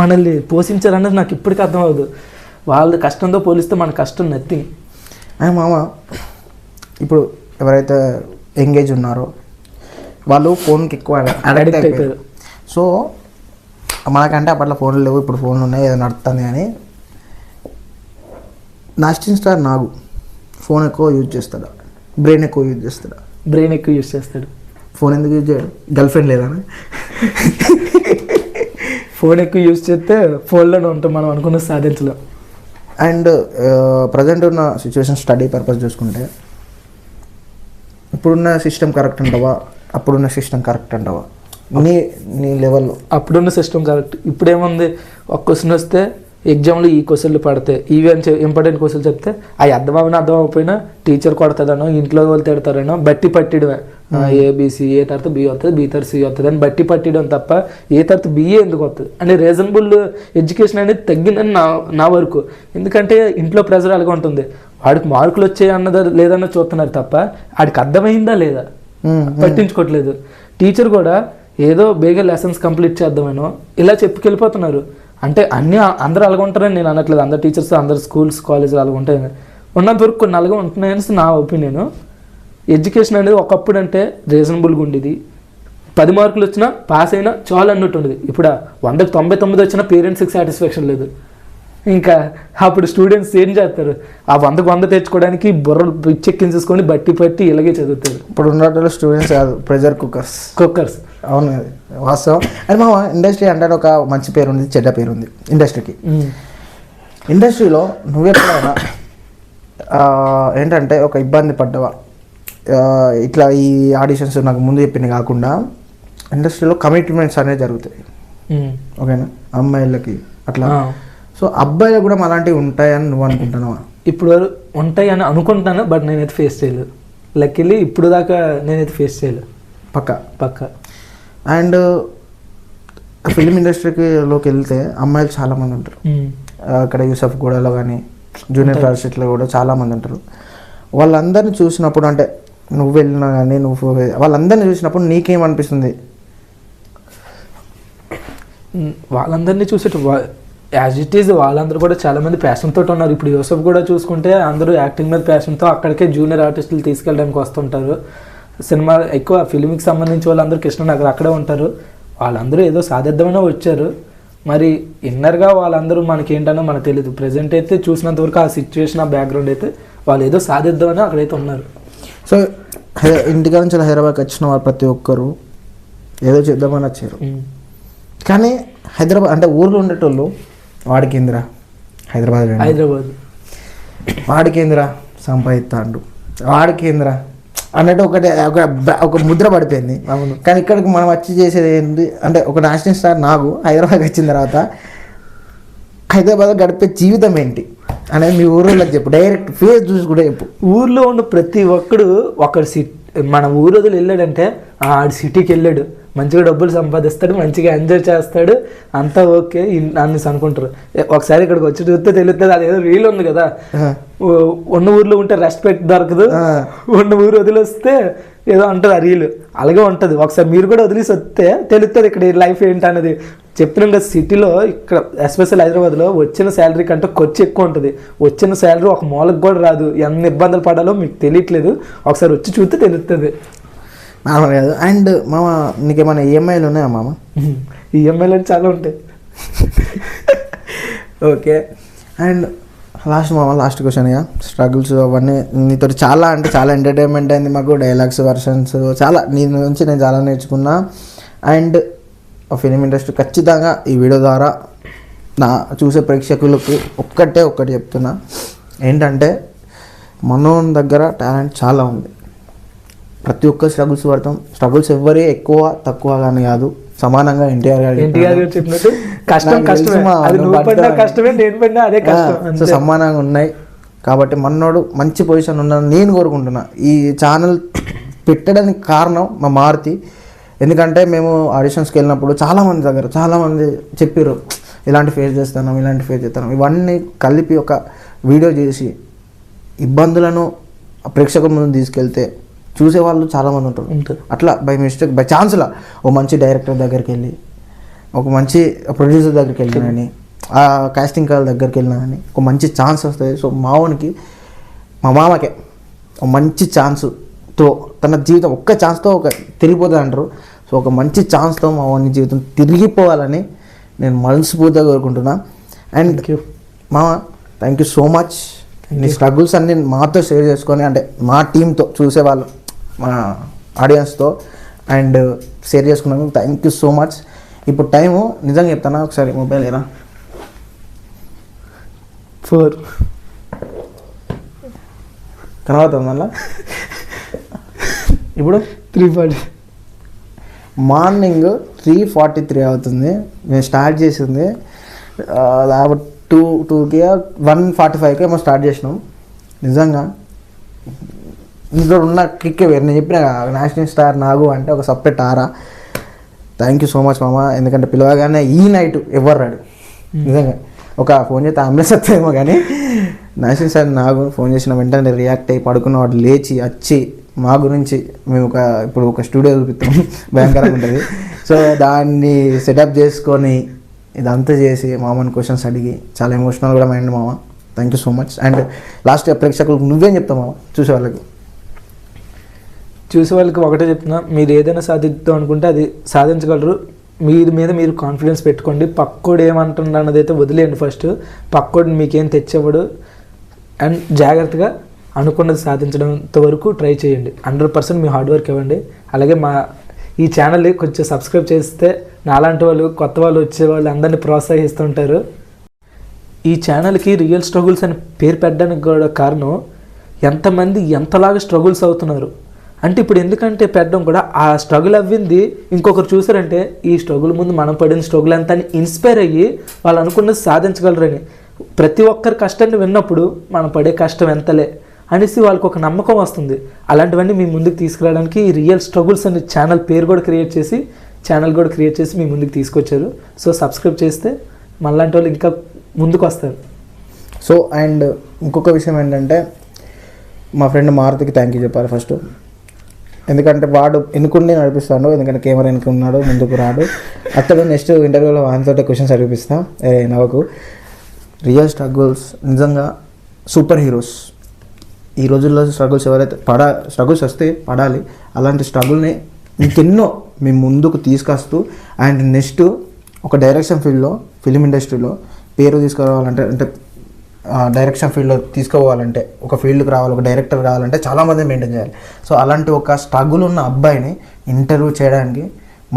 మనల్ని పోషించారన్నది నాకు ఇప్పటికీ అర్థం అవ్వదు. వాళ్ళ కష్టంతో పోలిస్తే మన కష్టం నథింగ్. మామ ఇప్పుడు ఎవరైతే ఎంగేజ్ ఉన్నారో వాళ్ళు ఫోన్కి ఎక్కువ అడిక్ట్ అయిపోయారు. సో మనకంటే అప్పట్లో ఫోన్లు లేవు, ఇప్పుడు ఫోన్లు ఉన్నాయి, ఏదో నడుస్తుంది. కానీ నాస్టిన్ స్టార్ నాగు ఫోన్ ఎక్కువ యూజ్ చేస్తాడా, బ్రెయిన్ ఎక్కువ యూజ్ చేస్తాడా? బ్రెయిన్ ఎక్కువ యూజ్ చేస్తాడు. ఫోన్ ఎందుకు యూజ్ చేయడు? గర్ల్ ఫ్రెండ్ లేదా? ఫోన్ ఎక్కువ యూజ్ చేస్తే ఫోన్లోనే ఉంటాం మనం అనుకున్న సాధించలేం. అండ్ ప్రజెంట్ ఉన్న సిచ్యువేషన్ స్టడీ పర్పస్ చూసుకుంటే ఇప్పుడున్న సిస్టమ్ కరెక్ట్ అంటావా, అప్పుడున్న సిస్టమ్ కరెక్ట్ అంటావా? నీ లెవెల్లో అప్పుడున్న సిస్టమ్ కరెక్ట్. ఇప్పుడేముంది, ఒక క్వశ్చన్ వస్తే ఎగ్జామ్లో ఈ క్వశ్చన్లు పడితే ఇవి అని ఇంపార్టెంట్ క్వశ్చన్లు చెప్తే అవి అర్థం అవ్వకపోయినా టీచర్ కొడతాడనో ఇంట్లో వాళ్ళు తిడతారనో బట్టి పట్టిడమే. ఏబిసి ఏ తర్వాత బి వస్తుంది, బి తర్వాత సి వస్తుంది అని బట్టి పట్టియడం తప్ప ఏ తర్వాత బిఏ ఎందుకు వస్తుంది అంటే రీజనబుల్ ఎడ్యుకేషన్ అనేది తగ్గిందని నా వరకు. ఎందుకంటే ఇంట్లో ప్రెజర్ అలాగే ఉంటుంది. వాడికి మార్కులు వచ్చాయి అన్నదా లేదన్న చూస్తున్నారు తప్ప వాడికి అర్థమైందా లేదా పట్టించుకోవట్లేదు. టీచర్ కూడా ఏదో బేగా లెసన్స్ కంప్లీట్ చేద్దామనో ఇలా చెప్పుకెళ్ళిపోతున్నారు. అంటే అందరూ అలాగ ఉంటారని నేను అనట్లేదు, అందరు టీచర్స్ అందరు స్కూల్స్ కాలేజీలు అలాగ ఉంటాయని, ఉన్నంత వరకు కొన్ని అలాగే ఉంటున్నాయని నా ఒపీనియన్. ఎడ్యుకేషన్ అనేది ఒకప్పుడు అంటే రీజనబుల్గా ఉండేది, 10 మార్కులు వచ్చినా పాస్ అయినా చాలు అన్నట్టు ఉండేది. ఇప్పుడు 100కి 99 వచ్చినా పేరెంట్స్కి సాటిస్ఫాక్షన్ లేదు. ఇంకా అప్పుడు స్టూడెంట్స్ ఏం చేస్తారు, ఆ 100కి 100 తెచ్చుకోవడానికి బుర్రలు పిచ్చెక్కించేసుకొని బట్టి పట్టి ఇలాగే చదువుతారు. ఇప్పుడు ఉన్న స్టూడెంట్స్ కాదు, ప్రెజర్ కుక్కర్స్. అవును, వాస్తవం. అండ్ మా ఇండస్ట్రీ అంటే ఒక మంచి పేరు ఉంది, చెడ్డ పేరు ఉంది ఇండస్ట్రీకి. ఇండస్ట్రీలో నువ్వెప్పుడైనా ఏంటంటే ఒక ఇబ్బంది పడ్డావా? ఇట్లా ఈ ఆడిషన్స్ నాకు ముందు చెప్పింది కాకుండా ఇండస్ట్రీలో కమిట్మెంట్స్ అనేవి జరుగుతాయి, ఓకేనా, అమ్మాయిలకి అట్లా. సో అబ్బాయిలు కూడా అలాంటివి ఉంటాయని నువ్వు అనుకుంటున్నావా? ఇప్పుడు ఉంటాయని అనుకుంటాను, బట్ నేనైతే ఫేస్ చేయలేదు. లక్కీలీ ఇప్పుడు దాకా నేనైతే ఫేస్ చేయలేదు. పక్క. అండ్ ఫిలిం ఇండస్ట్రీలోకి వెళ్తే అమ్మాయిలు చాలామంది ఉంటారు. అక్కడ యూసఫ్ గూడలో కానీ జూనియర్ ప్రాజెక్ట్లో కూడా చాలామంది ఉంటారు. వాళ్ళందరినీ చూసినప్పుడు అంటే నువ్వు వెళ్ళినా కానీ వాళ్ళందరినీ చూసినప్పుడు నీకేమనిపిస్తుంది? వాళ్ళందరినీ చూసేట యాజ్ ఇట్ ఈజ్ వాళ్ళందరూ కూడా చాలామంది ప్యాషన్తో ఉన్నారు. ఇప్పుడు యూసఫ్ కూడా చూసుకుంటే అందరూ యాక్టింగ్ మీద ప్యాషన్తో అక్కడికే జూనియర్ ఆర్టిస్టులు తీసుకెళ్ళడానికి వస్తుంటారు. సినిమా ఎక్కువ ఫిలింకి సంబంధించి వాళ్ళందరూ కృష్ణనగర్ అక్కడే ఉంటారు. వాళ్ళందరూ ఏదో సాధిద్దామనే వచ్చారు. మరి ఇన్నర్గా వాళ్ళందరూ మనకి ఏంటనో మనకు తెలియదు. ప్రజెంట్ అయితే చూసినంత వరకు ఆ సిచ్యువేషన్ ఆ బ్యాక్గ్రౌండ్ అయితే వాళ్ళు ఏదో సాధిద్దామని అక్కడైతే ఉన్నారు. సో ఇంటికా నుంచి హైదరాబాద్కి వచ్చిన వాళ్ళు ప్రతి ఒక్కరు ఏదో చేద్దామని వచ్చారు. కానీ హైదరాబాద్ అంటే ఊర్లో ఉండేటోళ్ళు వాడికేంద్రా హైదరాబాద్ వాడికేంద్రా సంపాదిస్తాడు, వాడికేంద్రా అన్నట్టు ఒక ముద్ర పడిపోయింది. అవును. కానీ ఇక్కడికి మనం వచ్చి చేసేది ఏంటి అంటే ఒక నేషనల్ స్టార్ నాకు హైదరాబాద్కి వచ్చిన తర్వాత హైదరాబాద్లో గడిపే జీవితం ఏంటి అనేది మీ ఊళ్ళోకి చెప్పు, డైరెక్ట్ ఫేస్ చూసి కూడా చెప్పు. ఊర్లో ఉన్న ప్రతి ఒక్కడు మన ఊరు వదిలి వెళ్ళాడంటే ఆడు సిటీకి వెళ్ళాడు, మంచిగా డబ్బులు సంపాదిస్తాడు, మంచిగా ఎంజాయ్ చేస్తాడు, అంతా ఓకే అన్ని అనుకుంటారు. ఒకసారి ఇక్కడికి వచ్చి చూస్తే తెలుస్తుంది. అదేదో రీల్ ఉంది కదా, ఉన్న ఊర్లో ఉంటే రెస్పెక్ట్ దొరకదు, ఉన్న ఊరు వదిలి వస్తే ఏదో అంటుంది ఆ రీల్. అలాగే ఉంటుంది. ఒకసారి మీరు కూడా వదిలేసి వస్తే తెలుస్తుంది ఇక్కడ లైఫ్ ఏంటనేది. చెప్తున్నాం కదా, సిటీలో ఇక్కడ ఎస్పెషల్ హైదరాబాద్లో వచ్చిన శాలరీ కంటే ఖర్చు ఎక్కువ ఉంటుంది. వచ్చిన శాలరీ ఒక మూలకు కూడా రాదు. ఎన్ని ఇబ్బందులు పడాలో మీకు తెలియట్లేదు, ఒకసారి వచ్చి చూస్తే తెలుస్తుంది. మామ కాదు. అండ్ మామ నీకేమైనా ఈఎంఐలు ఉన్నాయా మామ? ఈఎంఐలు అంటే చాలా ఉంటాయి. ఓకే. అండ్ లాస్ట్ క్వశ్చన్ ఇక స్ట్రగుల్స్ అవన్నీ నీతో చాలా అంటే చాలా ఎంటర్టైన్మెంట్ అయింది మాకు, డైలాగ్స్ వర్షన్స్ చాలా నీ నుంచి నేను చాలా నేర్చుకున్నా. అండ్ ఫిలిం ఇండస్ట్రీ ఖచ్చితంగా ఈ వీడియో ద్వారా నా చూసే ప్రేక్షకులకి ఒక్కటి చెప్తున్నా ఏంటంటే మనోన్ దగ్గర టాలెంట్ చాలా ఉంది. ప్రతి ఒక్క స్ట్రగుల్స్ పడతాం. స్ట్రగుల్స్ ఎవరే ఎక్కువ తక్కువ కానీ కాదు, సమానంగా ఎన్టీఆర్ గారు చెప్పినట్టు సో సమానంగా ఉన్నాయి. కాబట్టి మనోడు మంచి పొజిషన్ ఉన్నాను నేను కోరుకుంటున్నా. ఈ ఛానల్ పెట్టడానికి కారణం మా మారుతి. ఎందుకంటే మేము ఆడిషన్స్కి వెళ్ళినప్పుడు చాలామంది చెప్పారు ఇలాంటి ఫేస్ చేస్తాను. ఇవన్నీ కలిపి ఒక వీడియో చేసి ఇబ్బందులను ప్రేక్షకుల ముందు తీసుకెళ్తే చూసేవాళ్ళు చాలామంది ఉంటారు. అట్లా బై ఛాన్స్లా ఓ మంచి డైరెక్టర్ దగ్గరికి వెళ్ళి, ఒక మంచి ప్రొడ్యూసర్ దగ్గరికి వెళ్ళినా కానీ, ఆ కాస్టింగ్ కాల్ దగ్గరికి వెళ్ళినా కానీ ఒక మంచి ఛాన్స్ వస్తుంది. సో మా మామకే ఒక మంచి ఛాన్స్తో తన జీవితం ఒక్క ఛాన్స్తో తిరిగిపోతుంది అంటారు. సో ఒక మంచి ఛాన్స్తో మా వాని జీవితం తిరిగిపోవాలని నేను మనస్ఫూర్తిగా కోరుకుంటున్నా. అండ్ మామ థ్యాంక్ యూ సో మచ్. నీ స్ట్రగుల్స్ అన్ని మాతో షేర్ చేసుకొని, అంటే మా టీంతో చూసేవాళ్ళు, మా ఆడియన్స్తో అండ్ షేర్ చేసుకున్నాను. Thank you so much. ఇప్పుడు టైము నిజంగా చెప్తానా, ఒకసారి మొబైల్ ఏరా 4 కనబడుతుంది మళ్ళా. ఇప్పుడు 3:40 మార్నింగ్ 3:43 అవుతుంది. మేము స్టార్ట్ చేసింది 2కి 1:45కి ఏమో స్టార్ట్ చేసినాం. నిజంగా ఇందులో ఉన్న కిక్కే వేరు. నేను చెప్పిన నేషనల్ స్టార్ నాగు అంటే ఒక separate aura. Thank you so much మామ. ఎందుకంటే పిలవగానే ఈ నైట్ ఎవరు రాడు. నిజంగా ఒక ఫోన్ చేస్తే అంబులెన్స్ వస్తాయేమో కానీ నేషనల్ స్టార్ నాగు ఫోన్ చేసిన వెంటనే రియాక్ట్ అయ్యి పడుకున్నవాడు లేచి వచ్చి మా గురించి మేము ఇప్పుడు ఒక స్టూడియో చూపిస్తాం, భయంకరంగా ఉంటుంది. సో దాన్ని సెటప్ చేసుకొని ఇదంతా చేసి మామని క్వశ్చన్స్ అడిగి చాలా ఎమోషనల్ కూడా మైండ్ మామ. Thank you so much. And last ప్రేక్షకులకు నువ్వేం చెప్తావు మామ చూసేవాళ్ళకి ఒకటే చెప్తున్నా, మీరు ఏదైనా సాధిద్దాం అనుకుంటే అది సాధించగలరు. మీద మీరు కాన్ఫిడెన్స్ పెట్టుకోండి. పక్కోడు ఏమంటున్నా అన్నది అయితే వదిలేయండి. ఫస్ట్ పక్కోడు మీకేం తెచ్చేవాడు. అండ్ జాగ్రత్తగా అనుకున్నది సాధించడంత వరకు ట్రై చేయండి. 100% మీ హార్డ్ వర్క్ ఇవ్వండి. అలాగే ఈ ఛానల్ని కొంచెం సబ్స్క్రైబ్ చేస్తే నాలాంటి వాళ్ళు, కొత్త వాళ్ళు, వచ్చేవాళ్ళు అందరినీ ప్రోత్సహిస్తుంటారు. ఈ ఛానల్కి రియల్ స్ట్రగుల్స్ అని పేరు పెట్టడానికి కూడా కారణం ఎంతమంది ఎంతలాగా స్ట్రగుల్స్ అవుతున్నారు అంటే. ఇప్పుడు ఎందుకంటే పెట్టడం కూడా ఆ స్ట్రగుల్ అవ్వింది ఇంకొకరు చూసారంటే ఈ స్ట్రగుల్ ముందు మనం పడిన స్ట్రగుల్ అంతా అని ఇన్స్పైర్ అయ్యి వాళ్ళు అనుకున్నది సాధించగలరని. ప్రతి ఒక్కరి కష్టాన్ని విన్నప్పుడు మనం పడే కష్టం ఎంతలే అనేసి వాళ్ళకి ఒక నమ్మకం వస్తుంది. అలాంటివన్నీ మీ ముందుకు తీసుకురావడానికి ఈ రియల్ స్ట్రగుల్స్ అనే ఛానల్ పేరు కూడా క్రియేట్ చేసి మీ ముందుకు తీసుకొచ్చారు. సో సబ్స్క్రైబ్ చేస్తే మనలాంటి వాళ్ళు ఇంకా ముందుకు వస్తారు. సో అండ్ ఇంకొక విషయం ఏంటంటే మా ఫ్రెండ్ మారుతికి థ్యాంక్ యూ చెప్పాలి ఫస్ట్. ఎందుకంటే వాడు ఎన్నుకుని నడిపిస్తాడు. ఎందుకంటే కెమెరా ఎన్నుకున్నాడు, ముందుకు రాడు. అతడు నెక్స్ట్ ఇంటర్వ్యూలో ఆయనతో క్వశ్చన్స్ అడిపిస్తా. నవ్వకు. రియల్ స్ట్రగుల్స్ నిజంగా సూపర్ హీరోస్. ఈ రోజుల్లో స్ట్రగుల్స్ ఎవరైతే స్ట్రగుల్స్ వస్తే పడాలి. అలాంటి స్ట్రగుల్ని ఇంకెన్నో మేము ముందుకు తీసుకొస్తూ అండ్ నెక్స్ట్ ఒక డైరెక్షన్ ఫీల్డ్లో, ఫిలిం ఇండస్ట్రీలో పేరు తీసుకురావాలంటే, అంటే డైరెక్షన్ ఫీల్డ్లో తీసుకోవాలంటే, ఒక ఫీల్డ్కి రావాలి, ఒక డైరెక్టర్ కావాలంటే చాలామంది మెయింటైన్ చేయాలి. సో అలాంటి ఒక స్ట్రగుల్ ఉన్న అబ్బాయిని ఇంటర్వ్యూ చేయడానికి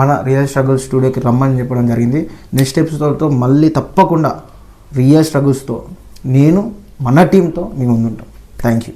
మన రియల్ స్ట్రగుల్ స్టూడియోకి రమ్మని చెప్పడం జరిగింది. నెక్స్ట్ ఎపిసోడ్తో మళ్ళీ తప్పకుండా రియల్ స్ట్రగుల్స్తో నేను మన టీంతో మీ ముందుంటాం. Thank you.